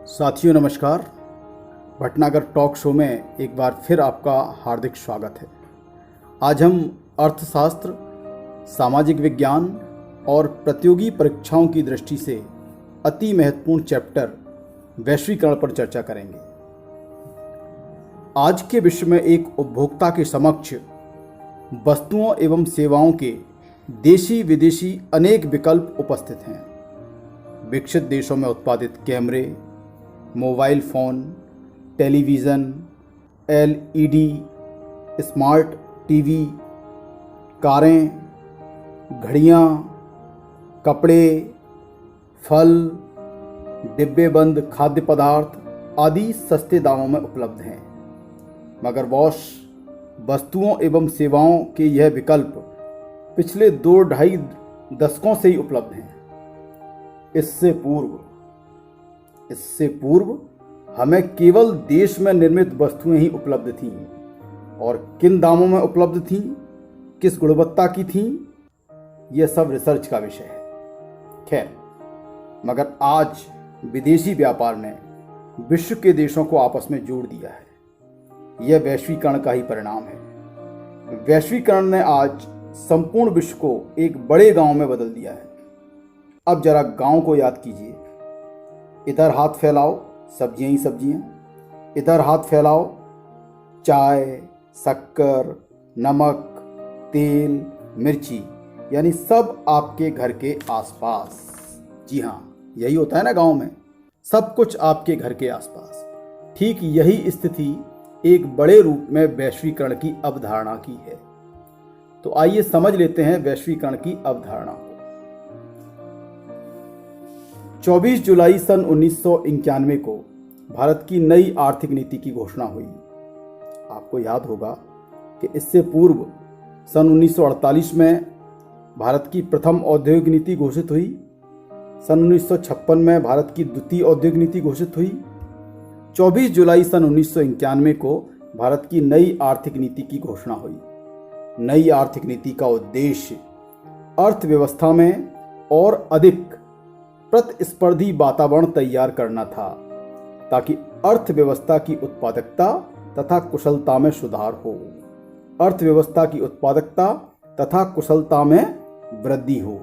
साथियों नमस्कार। Bhatnagar talk show में एक बार फिर आपका हार्दिक स्वागत है। आज हम अर्थशास्त्र, सामाजिक विज्ञान और प्रतियोगी परीक्षाओं की दृष्टि से अति महत्वपूर्ण चैप्टर वैश्वीकरण पर चर्चा करेंगे। आज के विश्व में एक उपभोक्ता के समक्ष वस्तुओं एवं सेवाओं के देशी विदेशी अनेक विकल्प उपस्थित हैं। विकसित देशों में उत्पादित कैमरे, mobile phone, television, LED, smart TV, कारें, घड़ियाँ, कपड़े, फल, डिब्बेबंद खाद्य पदार्थ आदि सस्ते दामों में उपलब्ध हैं। मगर वस्तुओं एवं सेवाओं के यह विकल्प पिछले 2-2.5 दशकों से ही उपलब्ध हैं। इससे पूर्व हमें केवल देश में निर्मित वस्तुएं ही उपलब्ध थीं और किन दामों में उपलब्ध थीं, किस गुणवत्ता की थीं, यह सब रिसर्च का विषय है। खैर, मगर आज विदेशी व्यापार ने विश्व के देशों को आपस में जोड़ दिया है। यह वैश्वीकरण का ही परिणाम है। वैश्वीकरण ने आज संपूर्ण विश्व को एक बड़े गांव में बदल दिया है। अब जरा गांव को याद कीजिए। इधर हाथ फैलाओ, सब्जियां ही सब्जियां। इधर हाथ फैलाओ, चाय, शक्कर, नमक, तेल, मिर्ची, यानी सब आपके घर के आसपास। जी हाँ, यही होता है ना गांव में, सब कुछ आपके घर के आसपास। ठीक यही स्थिति एक बड़े रूप में वैश्वीकरण की अवधारणा की है। तो आइए समझ लेते हैं वैश्वीकरण की अवधारणा को। 24 जुलाई सन 1991 को भारत की नई आर्थिक नीति की घोषणा हुई। आपको याद होगा कि इससे पूर्व सन 1948 में भारत की प्रथम औद्योगिक नीति घोषित हुई। सन 1956 में भारत की द्वितीय औद्योगिक नीति घोषित हुई। 24 जुलाई सन 1991 को भारत की नई आर्थिक नीति की घोषणा हुई। नई आर्थिक नीति का उद्देश्य अर्थव्यवस्था में और अधिक प्रतिस्पर्धी वातावरण तैयार करना था, ताकि अर्थव्यवस्था की उत्पादकता तथा कुशलता में सुधार हो। अर्थव्यवस्था की उत्पादकता तथा कुशलता में वृद्धि हो।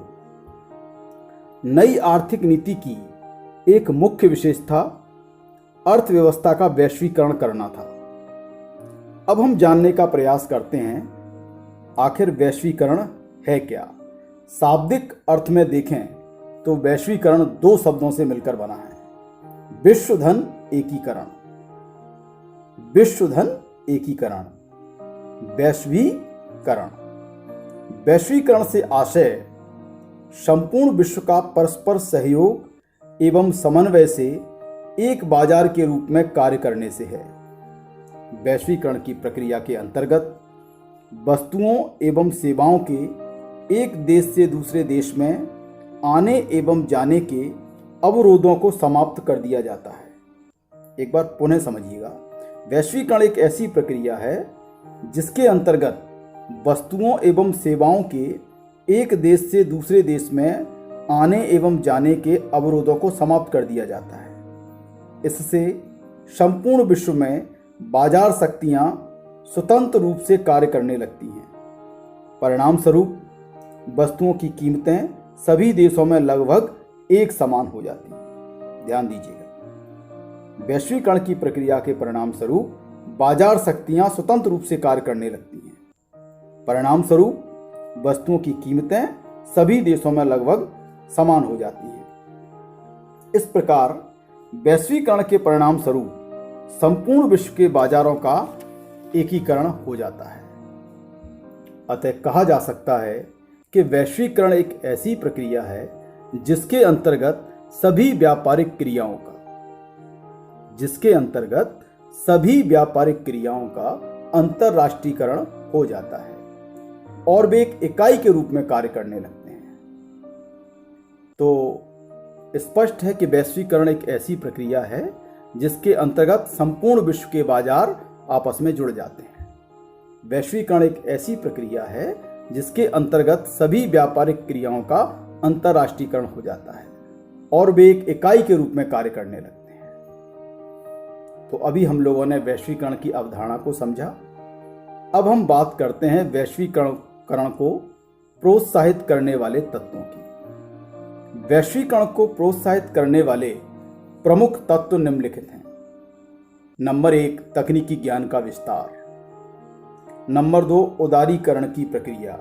नई आर्थिक नीति की एक मुख्य विशेषता अर्थव्यवस्था का वैश्वीकरण करना था। अब हम जानने का प्रयास करते हैं, आखिर वैश्वीकरण है क्या। शाब्दिक अर्थ में देखें तो वैश्वीकरण 2 शब्दों से मिलकर बना है। विश्व धन एकीकरण। विश्व धन एकीकरण, वैश्वीकरण। वैश्वीकरण से आशय संपूर्ण विश्व का परस्पर सहयोग एवं समन्वय से एक बाजार के रूप में कार्य करने से है। वैश्वीकरण की प्रक्रिया के अंतर्गत वस्तुओं एवं सेवाओं के एक देश से दूसरे देश में आने एवं जाने के अवरोधों को समाप्त कर दिया जाता है। एक बार पुनः समझिएगा। वैश्वीकरण एक ऐसी प्रक्रिया है जिसके अंतर्गत वस्तुओं एवं सेवाओं के एक देश से दूसरे देश में आने एवं जाने के अवरोधों को समाप्त कर दिया जाता है। इससे संपूर्ण विश्व में बाजार शक्तियां स्वतंत्र रूप से कार्य करने लगती हैं। परिणाम स्वरूप वस्तुओं की कीमतें सभी देशों में लगभग एक समान हो जाती हैं। ध्यान दीजिएगा, वैश्वीकरण की प्रक्रिया के परिणाम स्वरूप बाजार शक्तियां स्वतंत्र रूप से कार्य करने लगती हैं। परिणाम स्वरूप वस्तुओं की कीमतें सभी देशों में लगभग समान हो जाती हैं। इस प्रकार वैश्वीकरण के परिणाम स्वरूप संपूर्ण विश्व के बाजारों का एकीकरण हो जाता है। अतः कहा जा सकता है कि वैश्वीकरण एक ऐसी प्रक्रिया है जिसके अंतर्गत सभी व्यापारिक क्रियाओं का अंतरराष्ट्रीयकरण हो जाता है और वे एक इकाई के रूप में कार्य करने लगते हैं। तो स्पष्ट है कि वैश्वीकरण एक ऐसी प्रक्रिया है जिसके अंतर्गत संपूर्ण विश्व के बाजार आपस में जुड़ जाते हैं। वैश्वीकरण एक ऐसी प्रक्रिया है जिसके अंतर्गत सभी व्यापारिक क्रियाओं का अंतरराष्ट्रीयकरण हो जाता है और वे एक इकाई के रूप में कार्य करने लगते हैं। तो अभी हम लोगों ने वैश्वीकरण की अवधारणा को समझा। अब हम बात करते हैं वैश्वीकरण को प्रोत्साहित करने वाले तत्वों की। वैश्वीकरण को प्रोत्साहित करने वाले प्रमुख तत्व निम्नलिखित हैं। नंबर 1, तकनीकी ज्ञान का विस्तार। नंबर 2, उदारीकरण की प्रक्रिया।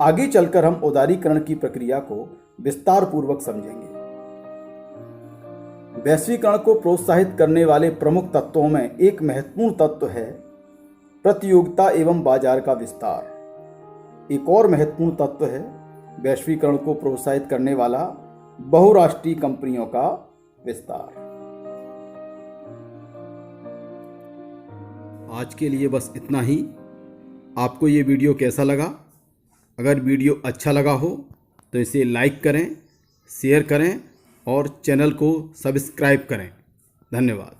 आगे चलकर हम उदारीकरण की प्रक्रिया को विस्तार पूर्वक समझेंगे। वैश्वीकरण को प्रोत्साहित करने वाले प्रमुख तत्वों में एक महत्वपूर्ण तत्व है प्रतियोगिता एवं बाजार का विस्तार। एक और महत्वपूर्ण तत्व है वैश्वीकरण को प्रोत्साहित करने वाला बहुराष्ट्रीय कंपनियों का विस्तार। आज के लिए बस इतना ही। आपको ये वीडियो कैसा लगा? अगर वीडियो अच्छा लगा हो तो इसे लाइक करें, शेयर करें और चैनल को सब्सक्राइब करें। धन्यवाद।